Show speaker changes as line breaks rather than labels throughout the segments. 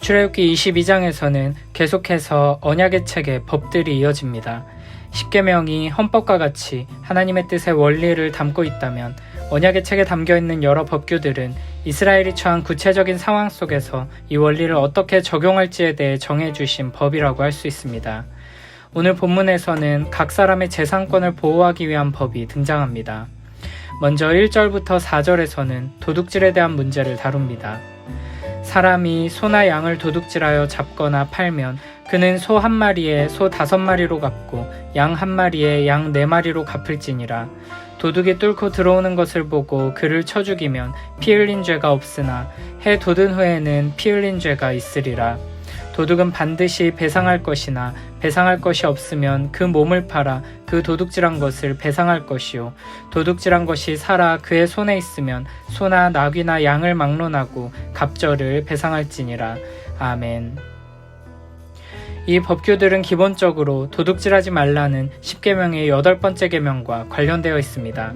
출애굽기 22장에서는 계속해서 언약의 책에 법들이 이어집니다. 십계명이 헌법과 같이 하나님의 뜻의 원리를 담고 있다면 언약의 책에 담겨있는 여러 법규들은 이스라엘이 처한 구체적인 상황 속에서 이 원리를 어떻게 적용할지에 대해 정해주신 법이라고 할 수 있습니다. 오늘 본문에서는 각 사람의 재산권을 보호하기 위한 법이 등장합니다. 먼저 1절부터 4절에서는 도둑질에 대한 문제를 다룹니다. 사람이 소나 양을 도둑질하여 잡거나 팔면 그는 소 한 마리에 소 5마리로 갚고 양 한 마리에 양 4마리로 갚을지니라. 도둑이 뚫고 들어오는 것을 보고 그를 쳐 죽이면 피 흘린 죄가 없으나 해 돋은 후에는 피 흘린 죄가 있으리라. 도둑은 반드시 배상할 것이나 배상할 것이 없으면 그 몸을 팔아 그 도둑질한 것을 배상할 것이요 도둑질한 것이 살아 그의 손에 있으면 소나 나귀나 양을 막론하고 갑절을 배상할지니라. 아멘. 이 법규들은 기본적으로 도둑질하지 말라는 십계명의 8번째 계명과 관련되어 있습니다.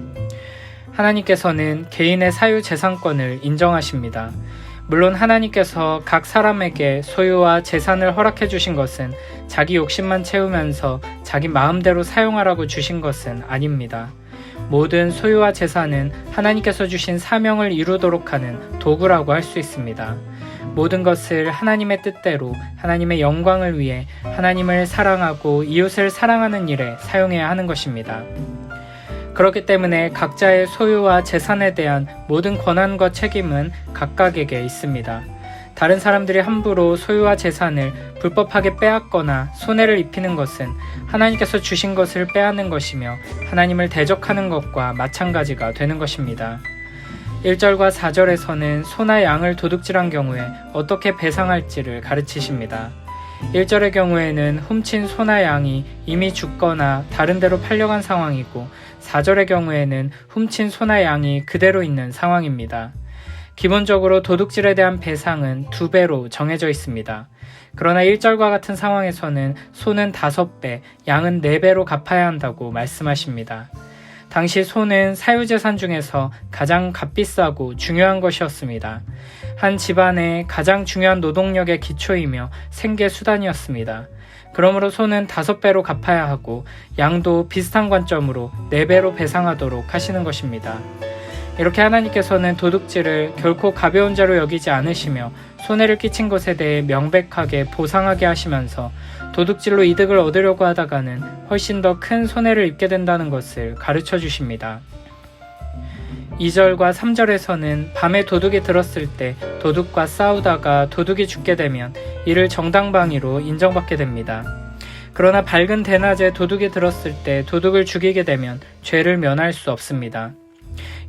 하나님께서는 개인의 사유재산권을 인정하십니다. 물론 하나님께서 각 사람에게 소유와 재산을 허락해 주신 것은 자기 욕심만 채우면서 자기 마음대로 사용하라고 주신 것은 아닙니다. 모든 소유와 재산은 하나님께서 주신 사명을 이루도록 하는 도구라고 할 수 있습니다. 모든 것을 하나님의 뜻대로 하나님의 영광을 위해 하나님을 사랑하고 이웃을 사랑하는 일에 사용해야 하는 것입니다. 그렇기 때문에 각자의 소유와 재산에 대한 모든 권한과 책임은 각각에게 있습니다. 다른 사람들이 함부로 소유와 재산을 불법하게 빼앗거나 손해를 입히는 것은 하나님께서 주신 것을 빼앗는 것이며 하나님을 대적하는 것과 마찬가지가 되는 것입니다. 1절과 4절에서는 소나 양을 도둑질한 경우에 어떻게 배상할지를 가르치십니다. 1절의 경우에는 훔친 소나 양이 이미 죽거나 다른 데로 팔려간 상황이고 4절의 경우에는 훔친 소나 양이 그대로 있는 상황입니다. 기본적으로 도둑질에 대한 배상은 2배로 정해져 있습니다. 그러나 1절과 같은 상황에서는 소는 5배, 양은 4배로 갚아야 한다고 말씀하십니다. 당시 소는 사유재산 중에서 가장 값비싸고 중요한 것이었습니다. 한 집안의 가장 중요한 노동력의 기초이며 생계 수단이었습니다. 그러므로 소는 5배로 갚아야 하고 양도 비슷한 관점으로 4배로 배상하도록 하시는 것입니다. 이렇게 하나님께서는 도둑질을 결코 가벼운 죄로 여기지 않으시며 손해를 끼친 것에 대해 명백하게 보상하게 하시면서 도둑질로 이득을 얻으려고 하다가는 훨씬 더 큰 손해를 입게 된다는 것을 가르쳐 주십니다. 2절과 3절에서는 밤에 도둑이 들었을 때 도둑과 싸우다가 도둑이 죽게 되면 이를 정당방위로 인정받게 됩니다. 그러나 밝은 대낮에 도둑이 들었을 때 도둑을 죽이게 되면 죄를 면할 수 없습니다.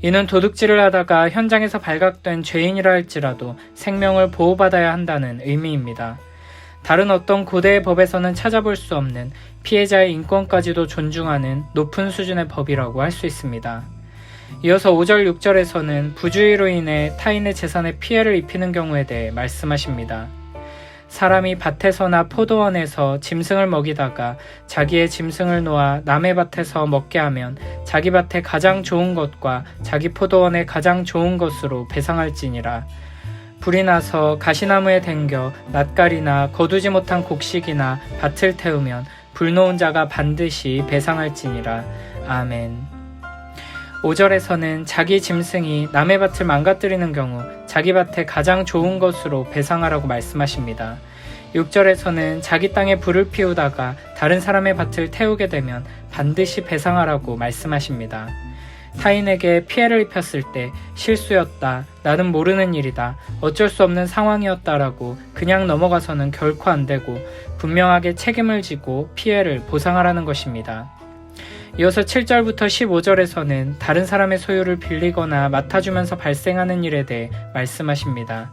이는 도둑질을 하다가 현장에서 발각된 죄인이라 할지라도 생명을 보호받아야 한다는 의미입니다. 다른 어떤 고대의 법에서는 찾아볼 수 없는 피해자의 인권까지도 존중하는 높은 수준의 법이라고 할 수 있습니다. 이어서 5절, 6절에서는 부주의로 인해 타인의 재산에 피해를 입히는 경우에 대해 말씀하십니다. 사람이 밭에서나 포도원에서 짐승을 먹이다가 자기의 짐승을 놓아 남의 밭에서 먹게 하면 자기 밭에 가장 좋은 것과 자기 포도원에 가장 좋은 것으로 배상할지니라. 불이 나서 가시나무에 댕겨 낫갈이나 거두지 못한 곡식이나 밭을 태우면 불 놓은 자가 반드시 배상할지니라. 아멘. 5절에서는 자기 짐승이 남의 밭을 망가뜨리는 경우 자기 밭에 가장 좋은 것으로 배상하라고 말씀하십니다. 6절에서는 자기 땅에 불을 피우다가 다른 사람의 밭을 태우게 되면 반드시 배상하라고 말씀하십니다. 타인에게 피해를 입혔을 때 실수였다, 나는 모르는 일이다, 어쩔 수 없는 상황이었다라고 그냥 넘어가서는 결코 안 되고 분명하게 책임을 지고 피해를 보상하라는 것입니다. 이어서 7절부터 15절에서는 다른 사람의 소유를 빌리거나 맡아주면서 발생하는 일에 대해 말씀하십니다.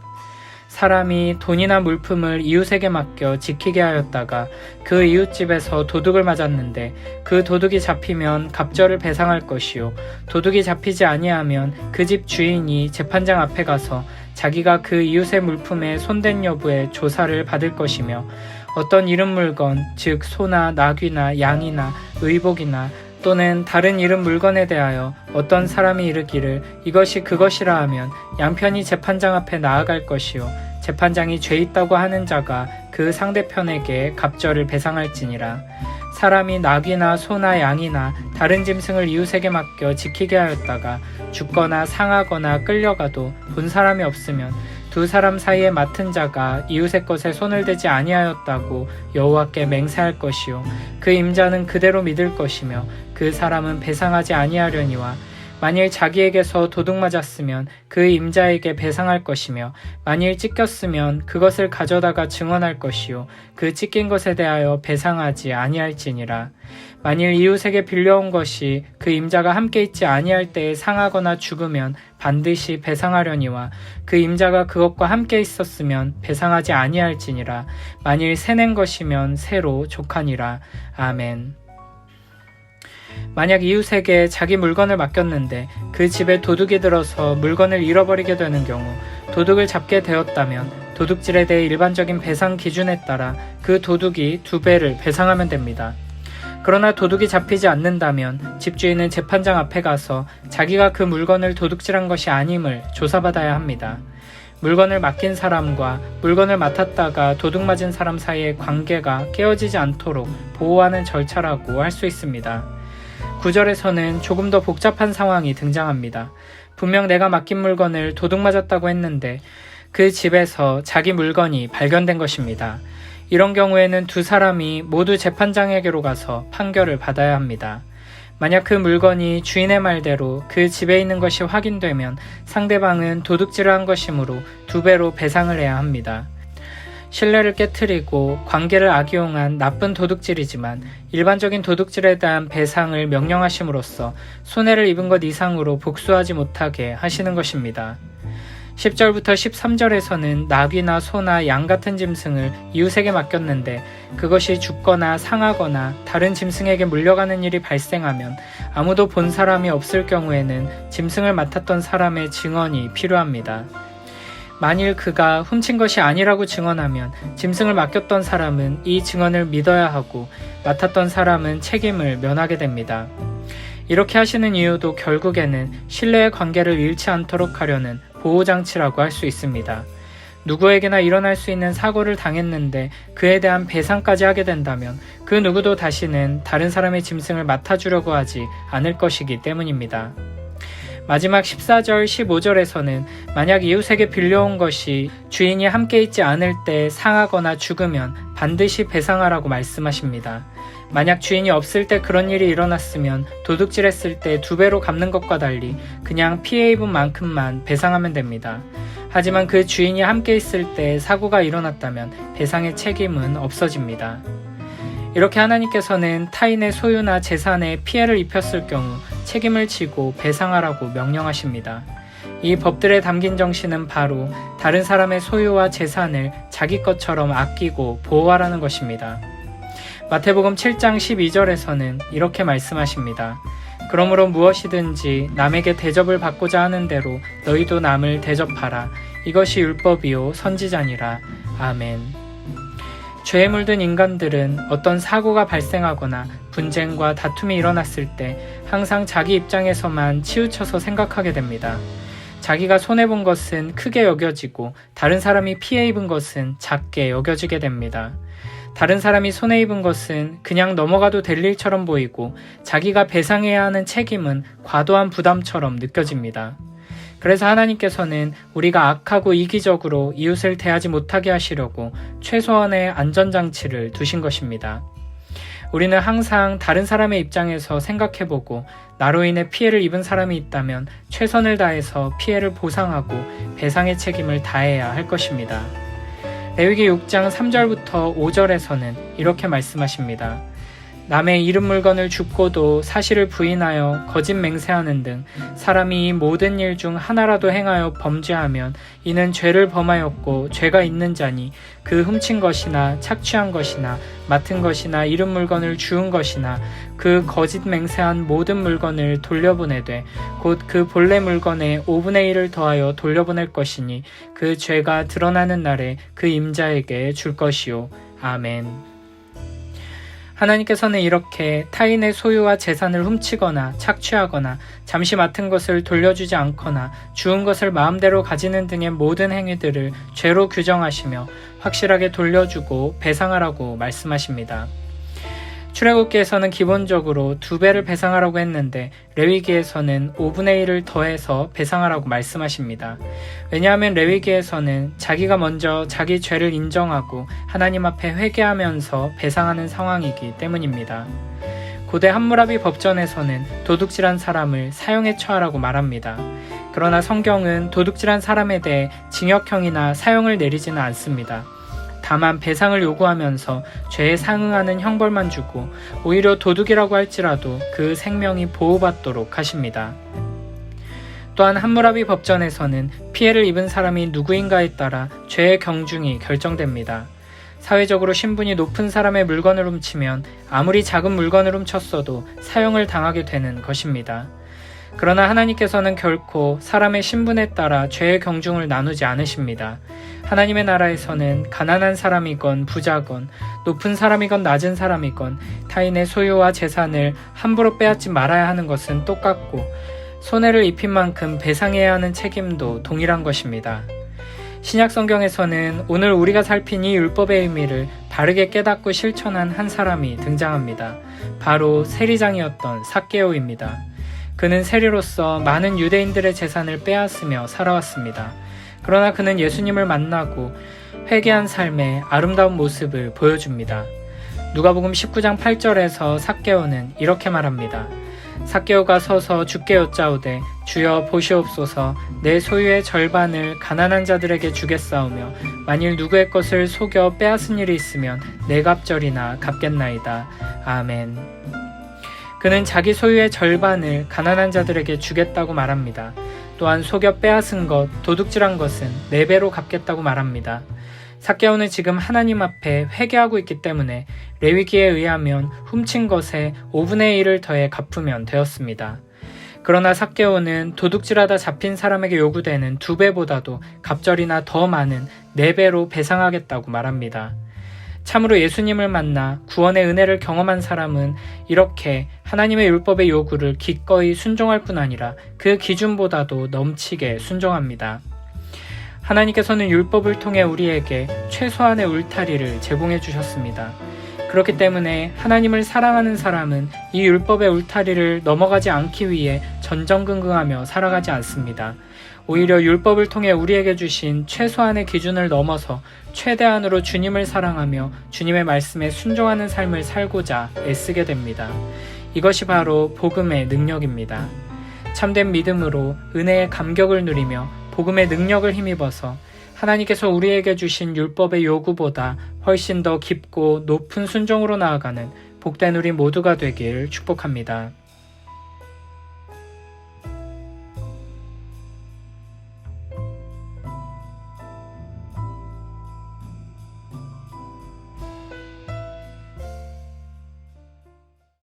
사람이 돈이나 물품을 이웃에게 맡겨 지키게 하였다가 그 이웃집에서 도둑을 맞았는데 그 도둑이 잡히면 갑절을 배상할 것이요 도둑이 잡히지 아니하면 그 집 주인이 재판장 앞에 가서 자기가 그 이웃의 물품에 손댄 여부에 조사를 받을 것이며 어떤 잃은 물건, 즉 소나 나귀나 양이나 의복이나 또는 다른 잃은 물건에 대하여 어떤 사람이 이르기를 이것이 그것이라 하면 양편이 재판장 앞에 나아갈 것이요 재판장이 죄 있다고 하는 자가 그 상대편에게 갑절을 배상할지니라. 사람이 낙이나 소나 양이나 다른 짐승을 이웃에게 맡겨 지키게 하였다가 죽거나 상하거나 끌려가도 본 사람이 없으면 두 사람 사이에 맡은 자가 이웃의 것에 손을 대지 아니하였다고 여호와께 맹세할 것이요 그 임자는 그대로 믿을 것이며 그 사람은 배상하지 아니하려니와 만일 자기에게서 도둑 맞았으면 그 임자에게 배상할 것이며 만일 찢겼으면 그것을 가져다가 증언할 것이요 그 찢긴 것에 대하여 배상하지 아니할지니라. 만일 이웃에게 빌려온 것이 그 임자가 함께 있지 아니할 때에 상하거나 죽으면 반드시 배상하려니와 그 임자가 그것과 함께 있었으면 배상하지 아니할지니라. 만일 새낸 것이면 새로 족하니라. 아멘. 만약 이웃에게 자기 물건을 맡겼는데 그 집에 도둑이 들어서 물건을 잃어버리게 되는 경우 도둑을 잡게 되었다면 도둑질에 대해 일반적인 배상 기준에 따라 그 도둑이 2배를 배상하면 됩니다. 그러나 도둑이 잡히지 않는다면 집주인은 재판장 앞에 가서 자기가 그 물건을 도둑질한 것이 아님을 조사받아야 합니다. 물건을 맡긴 사람과 물건을 맡았다가 도둑 맞은 사람 사이의 관계가 깨어지지 않도록 보호하는 절차라고 할 수 있습니다. 9절에서는 조금 더 복잡한 상황이 등장합니다. 분명 내가 맡긴 물건을 도둑 맞았다고 했는데 그 집에서 자기 물건이 발견된 것입니다. 이런 경우에는 두 사람이 모두 재판장에게로 가서 판결을 받아야 합니다. 만약 그 물건이 주인의 말대로 그 집에 있는 것이 확인되면 상대방은 도둑질을 한 것이므로 2배로 배상을 해야 합니다. 신뢰를 깨트리고 관계를 악용한 나쁜 도둑질이지만 일반적인 도둑질에 대한 배상을 명령하심으로써 손해를 입은 것 이상으로 복수하지 못하게 하시는 것입니다. 10절부터 13절에서는 낙이나 소나 양 같은 짐승을 이웃에게 맡겼는데 그것이 죽거나 상하거나 다른 짐승에게 물려가는 일이 발생하면 아무도 본 사람이 없을 경우에는 짐승을 맡았던 사람의 증언이 필요합니다. 만일 그가 훔친 것이 아니라고 증언하면 짐승을 맡겼던 사람은 이 증언을 믿어야 하고 맡았던 사람은 책임을 면하게 됩니다. 이렇게 하시는 이유도 결국에는 신뢰의 관계를 잃지 않도록 하려는 보호장치라고 할 수 있습니다. 누구에게나 일어날 수 있는 사고를 당했는데 그에 대한 배상까지 하게 된다면 그 누구도 다시는 다른 사람의 짐승을 맡아주려고 하지 않을 것이기 때문입니다. 마지막 14절, 15절에서는 만약 이웃에게 빌려온 것이 주인이 함께 있지 않을 때 상하거나 죽으면 반드시 배상하라고 말씀하십니다. 만약 주인이 없을 때 그런 일이 일어났으면 도둑질했을 때 2배로 갚는 것과 달리 그냥 피해 입은 만큼만 배상하면 됩니다. 하지만 그 주인이 함께 있을 때 사고가 일어났다면 배상의 책임은 없어집니다. 이렇게 하나님께서는 타인의 소유나 재산에 피해를 입혔을 경우 책임을 지고 배상하라고 명령하십니다. 이 법들에 담긴 정신은 바로 다른 사람의 소유와 재산을 자기 것처럼 아끼고 보호하라는 것입니다. 마태복음 7장 12절에서는 이렇게 말씀하십니다. 그러므로 무엇이든지 남에게 대접을 받고자 하는 대로 너희도 남을 대접하라. 이것이 율법이요 선지자니라. 아멘. 죄에 물든 인간들은 어떤 사고가 발생하거나 분쟁과 다툼이 일어났을 때 항상 자기 입장에서만 치우쳐서 생각하게 됩니다. 자기가 손해본 것은 크게 여겨지고 다른 사람이 피해 입은 것은 작게 여겨지게 됩니다. 다른 사람이 손해 입은 것은 그냥 넘어가도 될 일처럼 보이고 자기가 배상해야 하는 책임은 과도한 부담처럼 느껴집니다. 그래서 하나님께서는 우리가 악하고 이기적으로 이웃을 대하지 못하게 하시려고 최소한의 안전장치를 두신 것입니다. 우리는 항상 다른 사람의 입장에서 생각해보고 나로 인해 피해를 입은 사람이 있다면 최선을 다해서 피해를 보상하고 배상의 책임을 다해야 할 것입니다. 레위기 6장 3절부터 5절에서는 이렇게 말씀하십니다. 남의 잃은 물건을 줍고도 사실을 부인하여 거짓 맹세하는 등 사람이 이 모든 일 중 하나라도 행하여 범죄하면 이는 죄를 범하였고 죄가 있는 자니 그 훔친 것이나 착취한 것이나 맡은 것이나 잃은 물건을 주운 것이나 그 거짓 맹세한 모든 물건을 돌려보내되 곧 그 본래 물건의 5분의 1을 더하여 돌려보낼 것이니 그 죄가 드러나는 날에 그 임자에게 줄 것이요. 아멘. 하나님께서는 이렇게 타인의 소유와 재산을 훔치거나 착취하거나 잠시 맡은 것을 돌려주지 않거나 주운 것을 마음대로 가지는 등의 모든 행위들을 죄로 규정하시며 확실하게 돌려주고 배상하라고 말씀하십니다. 출애굽기에서는 기본적으로 2배를 배상하라고 했는데 레위기에서는 5분의 1을 더해서 배상하라고 말씀하십니다. 왜냐하면 레위기에서는 자기가 먼저 자기 죄를 인정하고 하나님 앞에 회개하면서 배상하는 상황이기 때문입니다. 고대 함무라비 법전에서는 도둑질한 사람을 사형에 처하라고 말합니다. 그러나 성경은 도둑질한 사람에 대해 징역형이나 사형을 내리지는 않습니다. 다만 배상을 요구하면서 죄에 상응하는 형벌만 주고 오히려 도둑이라고 할지라도 그 생명이 보호받도록 하십니다. 또한 함무라비 법전에서는 피해를 입은 사람이 누구인가에 따라 죄의 경중이 결정됩니다. 사회적으로 신분이 높은 사람의 물건을 훔치면 아무리 작은 물건을 훔쳤어도 사형을 당하게 되는 것입니다. 그러나 하나님께서는 결코 사람의 신분에 따라 죄의 경중을 나누지 않으십니다. 하나님의 나라에서는 가난한 사람이건 부자건 높은 사람이건 낮은 사람이건 타인의 소유와 재산을 함부로 빼앗지 말아야 하는 것은 똑같고 손해를 입힌 만큼 배상해야 하는 책임도 동일한 것입니다. 신약 성경에서는 오늘 우리가 살핀 이 율법의 의미를 바르게 깨닫고 실천한 한 사람이 등장합니다. 바로 세리장이었던 삭개오입니다. 그는 세리로서 많은 유대인들의 재산을 빼앗으며 살아왔습니다. 그러나 그는 예수님을 만나고 회개한 삶의 아름다운 모습을 보여줍니다. 누가복음 19장 8절에서 삭개오는 이렇게 말합니다. 삭개오가 서서 주께 여짜오되 주여 보시옵소서 내 소유의 절반을 가난한 자들에게 주겠사오며 만일 누구의 것을 속여 빼앗은 일이 있으면 네 갑절이나 갚겠나이다. 아멘. 그는 자기 소유의 절반을 가난한 자들에게 주겠다고 말합니다. 또한 속여 빼앗은 것, 도둑질한 것은 4배로 갚겠다고 말합니다. 삭개오는 지금 하나님 앞에 회개하고 있기 때문에 레위기에 의하면 훔친 것에 5분의 1을 더해 갚으면 되었습니다. 그러나 삭개오는 도둑질하다 잡힌 사람에게 요구되는 2배보다도 갑절이나 더 많은 4배로 배상하겠다고 말합니다. 참으로 예수님을 만나 구원의 은혜를 경험한 사람은 이렇게 하나님의 율법의 요구를 기꺼이 순종할 뿐 아니라 그 기준보다도 넘치게 순종합니다. 하나님께서는 율법을 통해 우리에게 최소한의 울타리를 제공해 주셨습니다. 그렇기 때문에 하나님을 사랑하는 사람은 이 율법의 울타리를 넘어가지 않기 위해 전전긍긍하며 살아가지 않습니다. 오히려 율법을 통해 우리에게 주신 최소한의 기준을 넘어서 최대한으로 주님을 사랑하며 주님의 말씀에 순종하는 삶을 살고자 애쓰게 됩니다. 이것이 바로 복음의 능력입니다. 참된 믿음으로 은혜의 감격을 누리며 복음의 능력을 힘입어서 하나님께서 우리에게 주신 율법의 요구보다 훨씬 더 깊고 높은 순종으로 나아가는 복된 우리 모두가 되길 축복합니다.